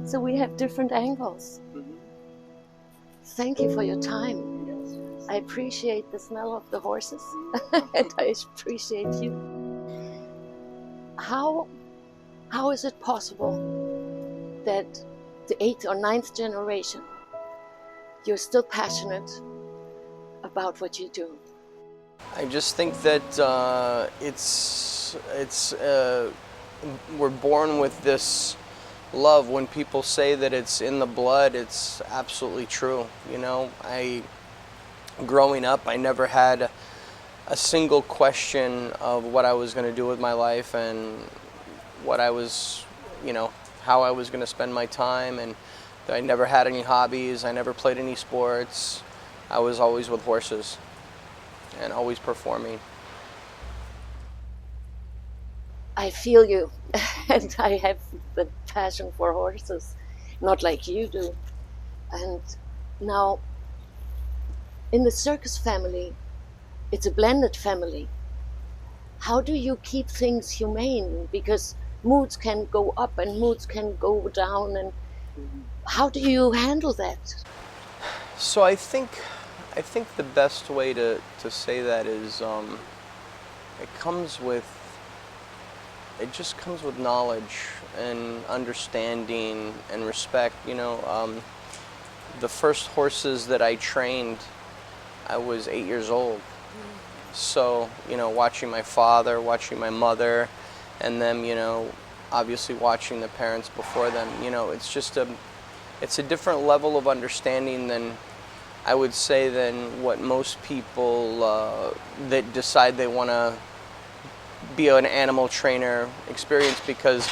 So we have different angles. Thank you for your time. I appreciate the smell of the horses and I appreciate you. How is it possible that the 8th or 9th generation, you're still passionate about what you do? I just think that we're born with this love. When people say that it's in the blood, it's absolutely true. You know, growing up, I never had a single question of what I was going to do with my life and what I was, how I was going to spend my time. And I never had any hobbies. I never played any sports. I was always with horses and always performing. I feel you, and I have the passion for horses, not like you do. And now, in the circus family, it's a blended family. How do you keep things humane? Because moods can go up and moods can go down, and how do you handle that? So I think the best way to say that is it just comes with knowledge and understanding and respect. The first horses that I trained, I was 8 years old. So, watching my father, watching my mother, and then, obviously watching the parents before them, it's a different level of understanding than, I would say, than what most people that decide they want to be an animal trainer experience, because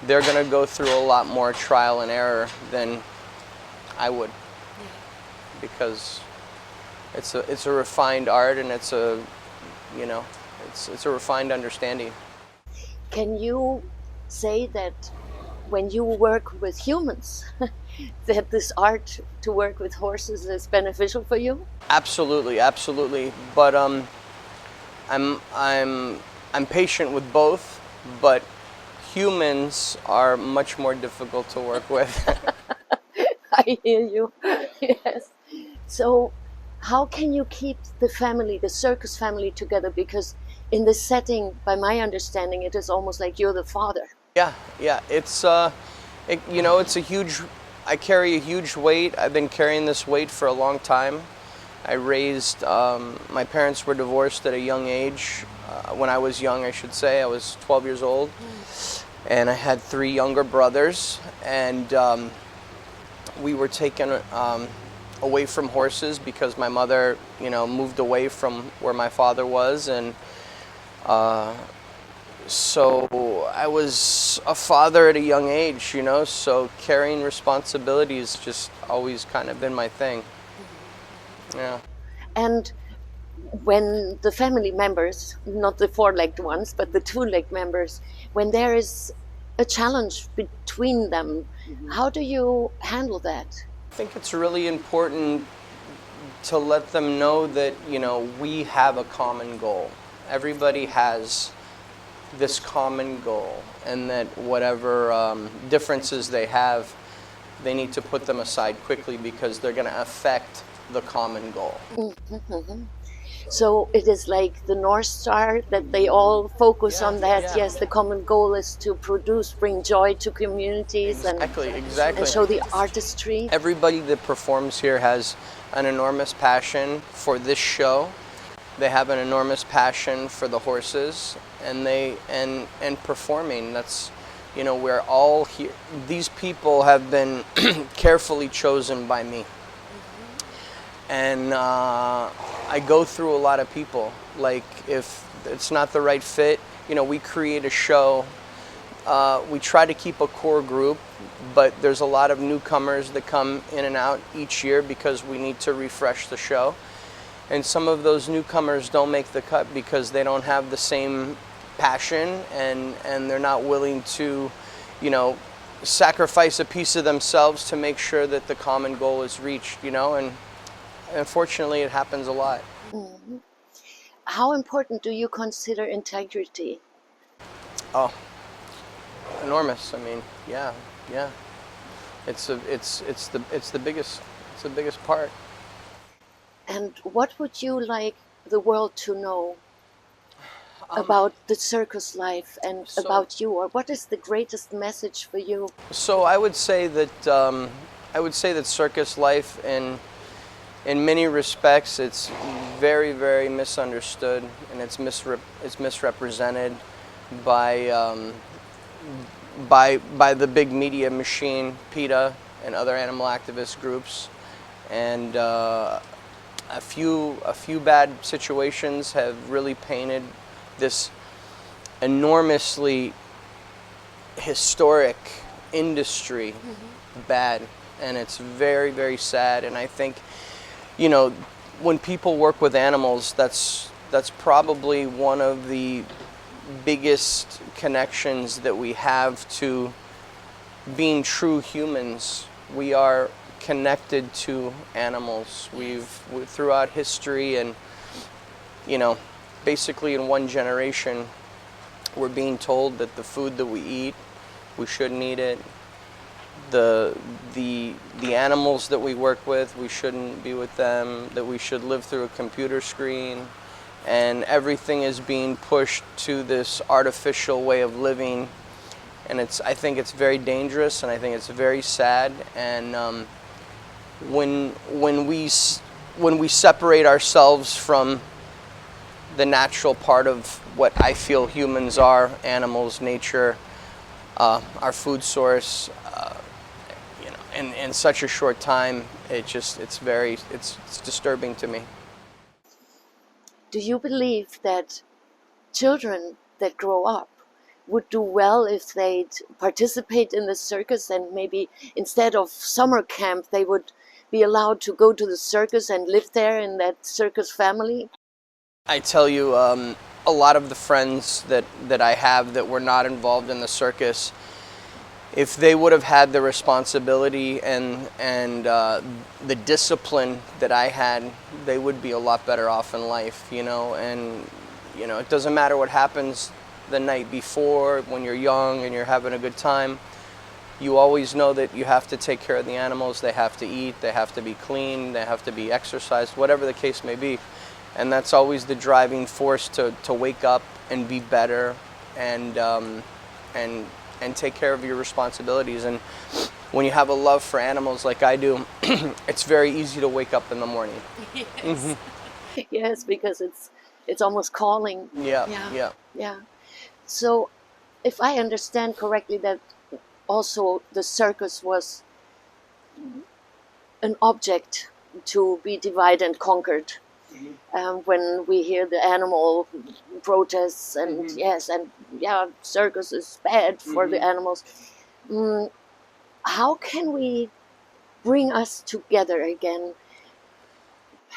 they're going to go through a lot more trial and error than I would, because it's a refined art, and it's a refined understanding. Can you say that when you work with humans, that this art to work with horses is beneficial for you? Absolutely, absolutely. But I'm patient with both, but humans are much more difficult to work with. I hear you. Yes. So how can you keep the family, the circus family, together? Because in this setting, by my understanding, it is almost like you're the father. Yeah. It's it's a huge. I carry a huge weight. I've been carrying this weight for a long time. I raised. My parents were divorced at a young age. When I was young, I should say, I was 12 years old, and I had 3 younger brothers, and we were taken away from horses because my mother, moved away from where my father was, and so I was a father at a young age, so carrying responsibilities just always kind of been my thing. Yeah. And when the family members, not the 4-legged ones, but the 2-legged members, when there is a challenge between them, how do you handle that? I think it's really important to let them know that, we have a common goal. Everybody has this common goal, and that whatever differences they have, they need to put them aside quickly, because they're going to affect the common goal. Mm-hmm. So it is like the North Star, that they all focus on that. Yeah. Yes, the common goal is to bring joy to communities, Exactly. and show the artistry. Everybody that performs here has an enormous passion for this show. They have an enormous passion for the horses, and performing. That's, we're all here. These people have been carefully chosen by me. And I go through a lot of people. Like, if it's not the right fit, we create a show. We try to keep a core group, but there's a lot of newcomers that come in and out each year because we need to refresh the show. And some of those newcomers don't make the cut because they don't have the same passion, and they're not willing to, sacrifice a piece of themselves to make sure that the common goal is reached, and unfortunately it happens a lot. Mm-hmm. How important do you consider integrity? Oh, enormous. I mean, yeah. It's the biggest part. And what would you like the world to know about the circus life and So about you, or what is the greatest message for you? so I would say that circus life in many respects it's very, very misunderstood, and it's misrepresented by by the big media machine, PETA, and other animal activist groups, and a few bad situations have really painted this enormously historic industry bad, and it's very, very sad. And I think, you know, when people work with animals, that's probably one of the biggest connections that we have to being true humans. We are connected to animals. Throughout history, and you know, basically in one generation, we're being told that the food that we eat, we shouldn't eat it. The animals that we work with, we shouldn't be with them, that we should live through a computer screen, and everything is being pushed to this artificial way of living, and I think it's very dangerous, and I think it's very sad. And when we separate ourselves from the natural part of what I feel humans are, animals, nature, our food source, you know, in such a short time, it's disturbing to me. Do you believe that children that grow up would do well if they'd participate in the circus, and maybe instead of summer camp they would be allowed to go to the circus and live there in that circus family? I tell you, a lot of the friends that I have that were not involved in the circus, if they would have had the responsibility and the discipline that I had, they would be a lot better off in life, you know. And you know, it doesn't matter what happens the night before when you're young and you're having a good time. You always know that you have to take care of the animals. They have to eat, they have to be clean, they have to be exercised, whatever the case may be. And that's always the driving force to wake up and be better and take care of your responsibilities. And when you have a love for animals like I do, it's very easy to wake up in the morning. Yes. Yes, because it's almost calling. Yeah, Yeah. yeah. Yeah. So if I understand correctly, that also the circus was an object to be divided and conquered. When we hear the animal protests, and yes, and yeah, circus is bad for the animals. How can we bring us together again?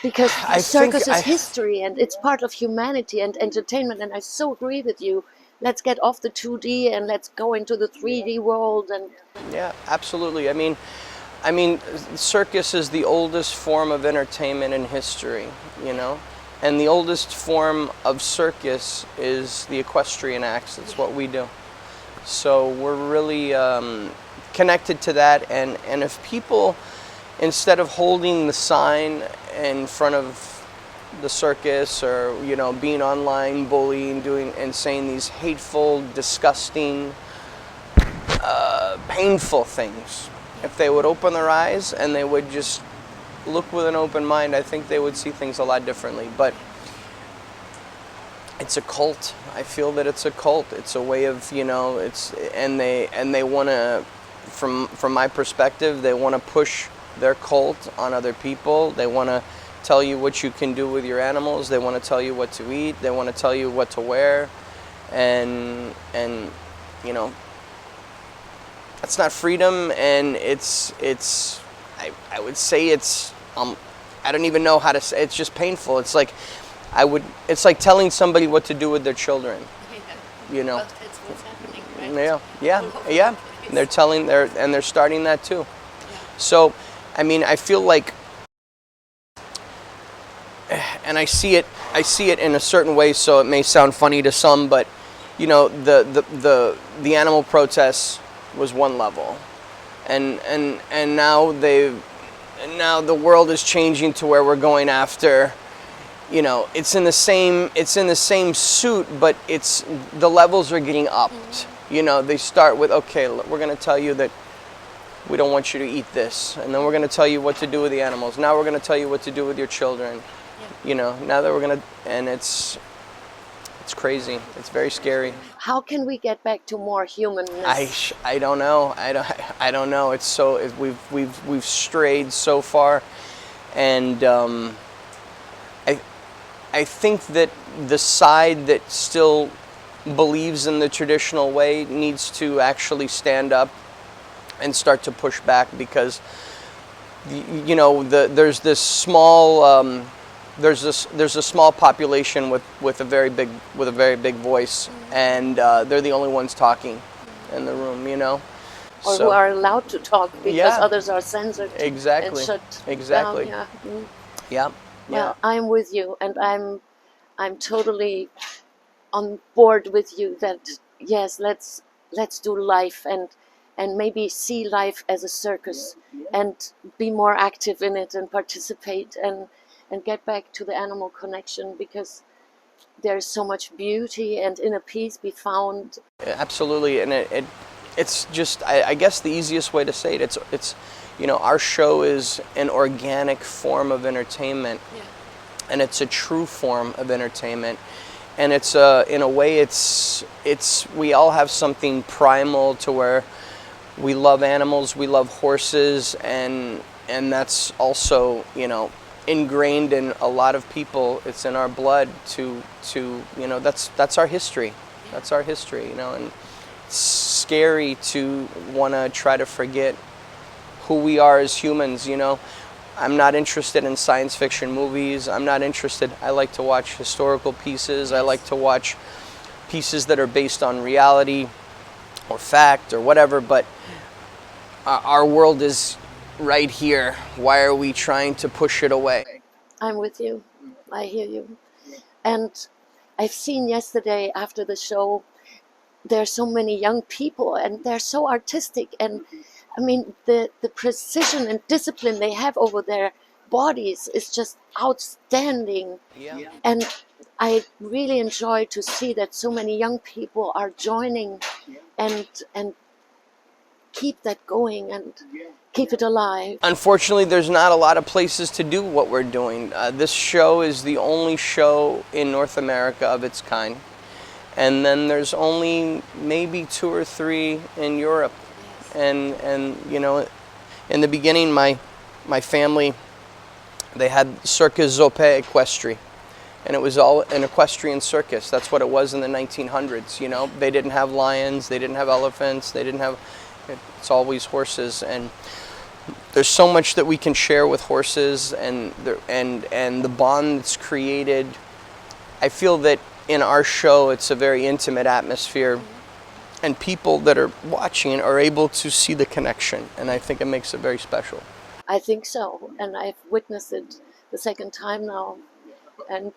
Because I think circus is history, and it's part of humanity and entertainment, and I so agree with you. Let's get off the 2D and let's go into the 3D world. And Yeah, absolutely. I mean, circus is the oldest form of entertainment in history, you know, and the oldest form of circus is the equestrian acts. That's what we do. So we're really connected to that, and if people, instead of holding the sign in front of the circus, or you know, being online bullying, doing and saying these hateful, disgusting, painful things, if they would open their eyes and they would just look with an open mind, I think they would see things a lot differently. But it's a cult. I feel that it's a cult. It's a way of, you know, and they want to, from my perspective, they want to push their cult on other people. They want to tell you what you can do with your animals. They want to tell you what to eat. They want to tell you what to wear, and you know, that's not freedom. And I would say it's I don't even know how to say. It's just painful. It's like it's like telling somebody what to do with their children. Yeah. You know. well, it's what's happening, right? Yeah. And they're starting that too. Yeah. So, I mean, I feel like, and I see it in a certain way, so it may sound funny to some, but you know, the animal protests was one level, and now the world is changing to where we're going after, you know, it's in the same suit, but the levels are getting upped. You know, they start with, okay, we're going to tell you that we don't want you to eat this, and then we're going to tell you what to do with the animals. Now we're going to tell you what to do with your children. You know, now that we're going to, and it's crazy. It's very scary. How can we get back to more humanness? I don't know. I don't know. It's so we've strayed so far, and I think that the side that still believes in the traditional way needs to actually stand up and start to push back, because you know there's this small there's a small population with a very big voice, and they're the only ones talking in the room, you know, or who are allowed to talk, because others are censored. Exactly. And shut Exactly. down. Yeah. Mm. Yeah. Well, I'm with you, and I'm totally on board with you that yes, let's do life and maybe see life as a circus and be more active in it and participate and get back to the animal connection, because there's so much beauty and inner peace be found. Absolutely, and it's just I guess the easiest way to say it, it's you know, our show is an organic form of entertainment, and it's a true form of entertainment, and it's in a way it's we all have something primal to where we love animals, we love horses, and that's also, you know, ingrained in a lot of people. It's in our blood to you know, that's our history. That's our history, you know, and it's scary to want to try to forget who we are as humans, you know. I'm not interested in science fiction movies. I'm not interested. I like to watch historical pieces. I like to watch pieces that are based on reality or fact or whatever, but our world is right here. Why are we trying to push it away? I'm with you. I hear you. And I've seen yesterday after the show, there are so many young people and they're so artistic, and I mean the precision and discipline they have over their bodies is just outstanding. Yeah. And I really enjoy to see that so many young people are joining and keep that going and keep it alive. Unfortunately, there's not a lot of places to do what we're doing. This show is the only show in North America of its kind. And then there's only maybe 2 or 3 in Europe. And you know, in the beginning, my family, they had Cirque Zoppe equestrian. And it was all an equestrian circus. That's what it was in the 1900s, you know. They didn't have lions, they didn't have elephants, they didn't have, it's always horses. And there's so much that we can share with horses, and the bond that's created. I feel that in our show, it's a very intimate atmosphere, and people that are watching are able to see the connection, and I think it makes it very special. I think so, and I've witnessed it the second time now, and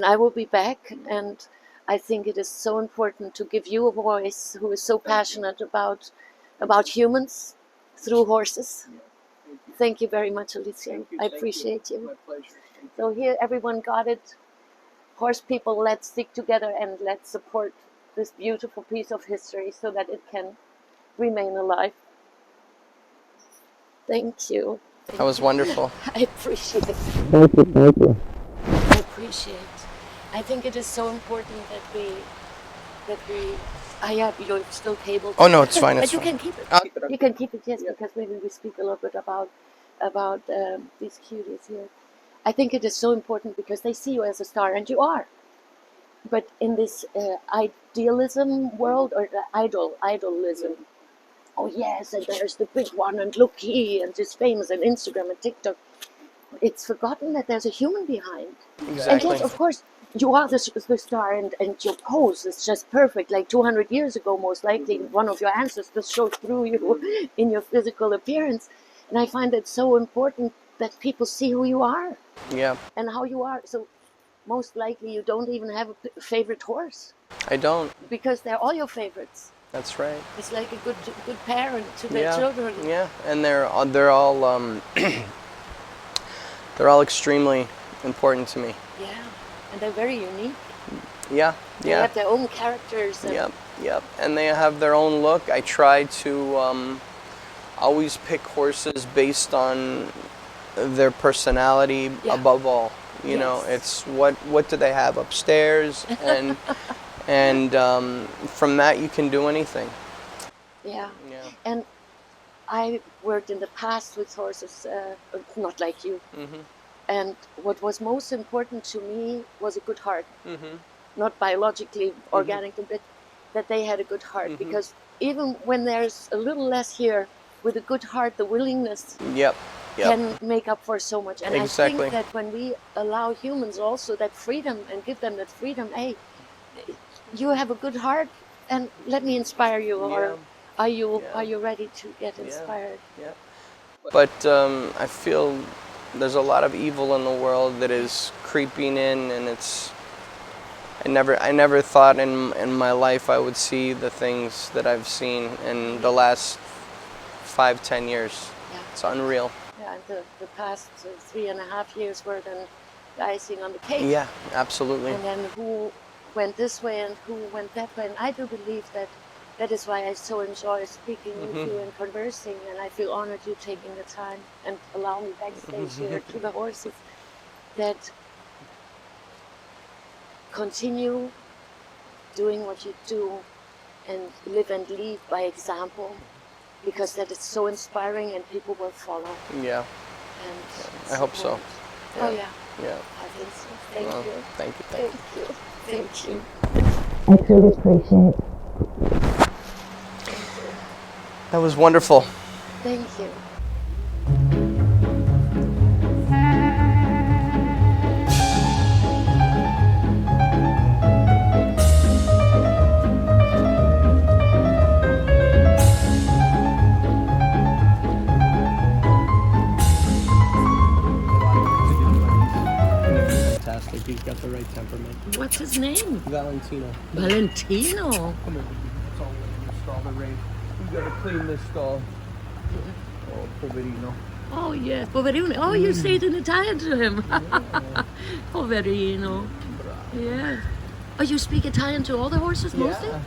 I will be back. And I think it is so important to give you a voice who is so passionate about humans through horses. Thank you very much, Ollissio. I appreciate you. So here, everyone got it. Horse people, let's stick together and let's support this beautiful piece of history so that it can remain alive. Thank you. That was wonderful. I appreciate it. Thank you. I appreciate. I think it is so important that we. Yeah, you're still cable. Oh no, it's fine. But It's you fine. can keep it. I'll keep it. You can keep it, yes, because we speak a little bit about these cuties here. I think it is so important because they see you as a star, and you are. But in this idealism world, or the idolism, oh yes, and there's the big one, and look he, and he's famous, and Instagram and TikTok. It's forgotten that there's a human behind. Exactly. And yes, of course, you are the star, and your pose is just perfect. Like 200 years ago, most likely, one of your ancestors showed through you in your physical appearance. And I find it so important that people see who you are. Yeah. And how you are. So most likely you don't even have a favorite horse. I don't. Because they're all your favorites. That's right. It's like a good parent to their children. Yeah, and they're all they're all extremely important to me. Yeah, and they're very unique. Yeah, They have their own characters. And Yep, and they have their own look. I try to always pick horses based on their personality above all. You know, it's what do they have upstairs, and from that you can do anything. Yeah. And I worked in the past with horses, not like you. And what was most important to me was a good heart. Not biologically, organically, but that they had a good heart. Because even when there's a little less here, with a good heart, the willingness can make up for so much. And I think that when we allow humans also that freedom and give them that freedom, hey, you have a good heart, and let me inspire you, or are you ready to get inspired? Yeah. But I feel there's a lot of evil in the world that is creeping in, and it's. I never thought in my life I would see the things that I've seen in the last 5-10 years. Yeah. It's unreal. Yeah, and the past 3.5 years were then the icing on the cake. Yeah, absolutely. And then who went this way and who went that way. And I do believe that is why I so enjoy speaking with you and conversing. And I feel honored you taking the time and allow me backstage here to the horses. That continue doing what you do and live and lead by example, because that is so inspiring and people will follow. Yeah. And I hope so. Yeah. Oh yeah. Yeah. I think so. Thank you. Thank you. Thank you. I truly appreciate it. That was wonderful. Thank you. Fantastic. He's got the right temperament. What's his name? Valentino. Valentino. Come over. It's all in the stall. The rain. You gotta clean this stall. Oh, poverino. Oh yes, poverino. Oh, you say it in Italian to him. Poverino. Yeah. Oh, you speak Italian to all the horses mostly? Yeah.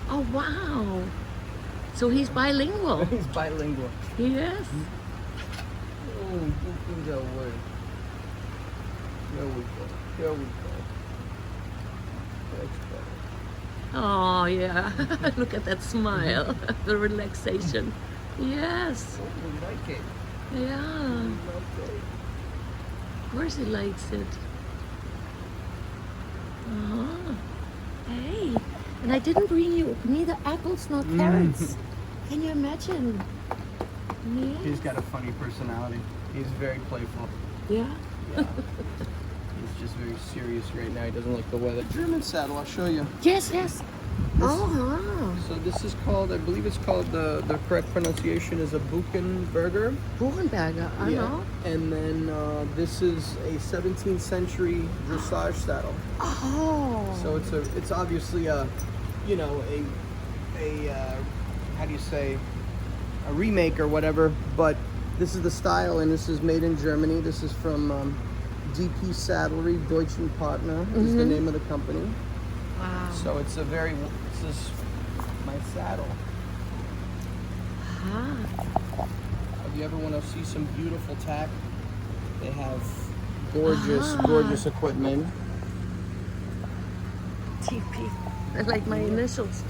Oh wow. So he's bilingual. He's bilingual. Yes. Oh, you that word. Here we go. That's better. Oh yeah. Look at that smile. The relaxation. Yes. Oh, we like it. Yeah. Of course he likes it. Hey. And I didn't bring you neither apples nor carrots. Can you imagine? Yeah. He's got a funny personality. He's very playful. Yeah. Yeah. He's just very serious right now. He doesn't like the weather. German saddle, I'll show you. Yes. So this is called, I believe it's called, the correct pronunciation is a Buchenberger. Buchenberger, I know. And then this is a 17th century dressage saddle. Oh. So it's obviously a how do you say, a remake or whatever, but this is the style, and this is made in Germany. This is from DP Saddlery, Deutschen Partner is the name of the company. Wow. So this is my saddle. If you ever want to see some beautiful tack, they have gorgeous equipment. TP, like my initials.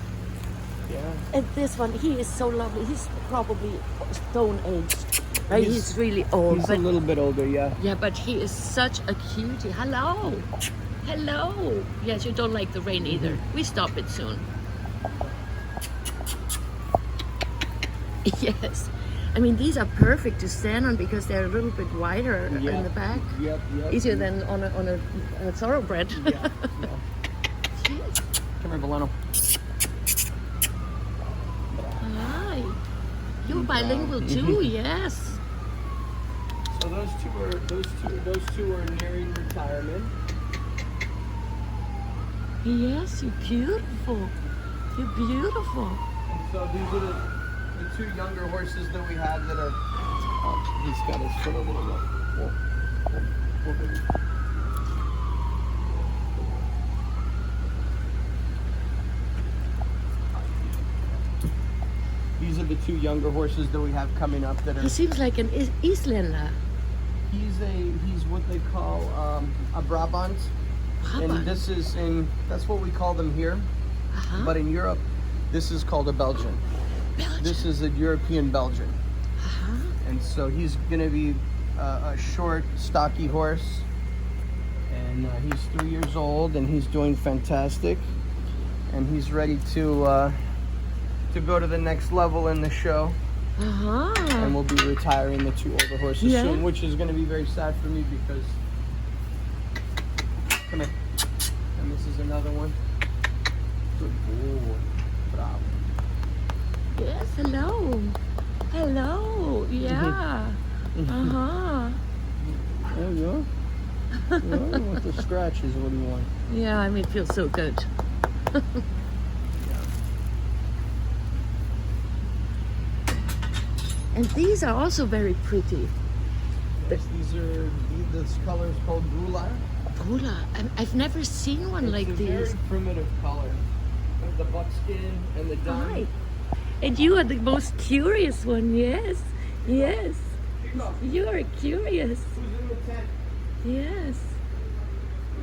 Yeah. And this one, he is so lovely. He's probably stone aged, right? He's really old. He's a little bit older, yeah. Yeah, but he is such a cutie. Hello. Yes, you don't like the rain either. We stop it soon. Yes. I mean, these are perfect to stand on because they're a little bit wider in the back. Yep. Easier than on a thoroughbred. Yeah. Come here, Bolano. Hi. You're bilingual too, yes. So those two are nearing retirement. Yes, you're beautiful. You're beautiful. So these are the two younger horses that we have that are. He's got his foot a little low. Whoa, baby. These are the two younger horses that we have coming up that are. He seems like an Islander. He's what they call a Brabant. And this is that's what we call them here. But in Europe, this is called a Belgian. This is a European Belgian. And so he's gonna be a short, stocky horse. And he's 3 years old and he's doing fantastic. And he's ready to go to the next level in the show. And we'll be retiring the two older horses soon, which is gonna be very sad for me because come here. And this is another one. Good boy. Bravo. Yes, hello. Hello. Yeah. There you go. Yeah, with the scratches, what do you want? Yeah, I mean, it feels so good. And these are also very pretty. Yes, this color is called Gula. Gula. I've never seen one like It's a these. very primitive color. With the buckskin and the dun. Hi. And you are the most curious one, yes. Yes. You are curious. Who's in the tent? Yes.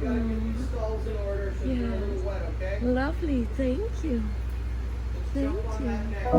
You gotta get these stalls in order so they're a little wet, okay? Lovely, thank you. Let's Thank jump on you. that next.